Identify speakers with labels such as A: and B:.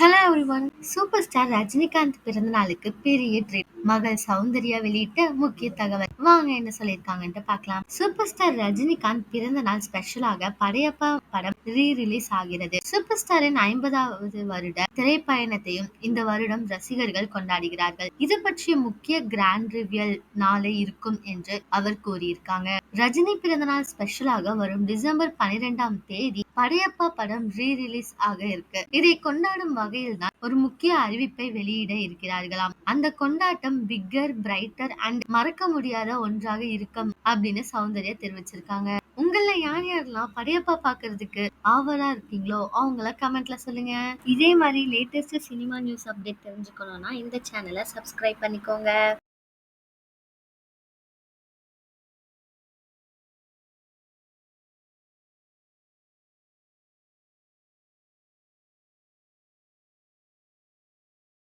A: Hello everyone. Super star Rajinikanth பிறந்த நாளுக்கு பெரிய ட்ரீட். மகள் சௌந்தர்யா வெளியிட்ட முக்கிய தகவல். வாங்க என்ன சொல்லிருக்காங்கன்ட்டு பார்க்கலாம். சூப்பர் ஸ்டார் ரஜினிகாந்த் பிறந்த நாள் ஸ்பெஷலாக படையப்பா படம் ரிலீஸ் ஆகிறது. சூப்பர் ஸ்டாரின் 50வது வருட திரைப்பயணத்தையும் இந்த வருடம் ரசிகர்கள் கொண்டாடுகிறார்கள். இது பற்றிய முக்கிய கிராண்ட் ரிவியல் நாளை இருக்கும் என்று அவர் கூறியிருக்காங்க. ரஜினி பிறந்தநாள் ஸ்பெஷலாக வரும் டிசம்பர் 12ஆம் தேதி படையப்பா படம் ரிலீஸ் ஆக இருக்கு. இதை கொண்டாடும் வகையில் தான் ஒரு முக்கிய அறிவிப்பை வெளியிட இருக்கிறார்களாம். அந்த கொண்டாட்டம் பிக்கர், பிரைட்டர் அண்ட் மறக்க முடியாத ஒன்றாக இருக்கும் அப்படின்னு சௌந்தர்யா தெரிவிச்சிருக்காங்க. உங்கள யார் யாரெல்லாம் படையப்பா பாக்குறதுக்கு ஆவலா இருக்கீங்களோ அவங்கள கமெண்ட்ல சொல்லுங்க. இதே மாதிரி லேட்டஸ்ட் சினிமா நியூஸ் அப்டேட் தெரிஞ்சுக்கணும்னா இந்த சேனலை சப்ஸ்கிரைப் பண்ணிக்கோங்க.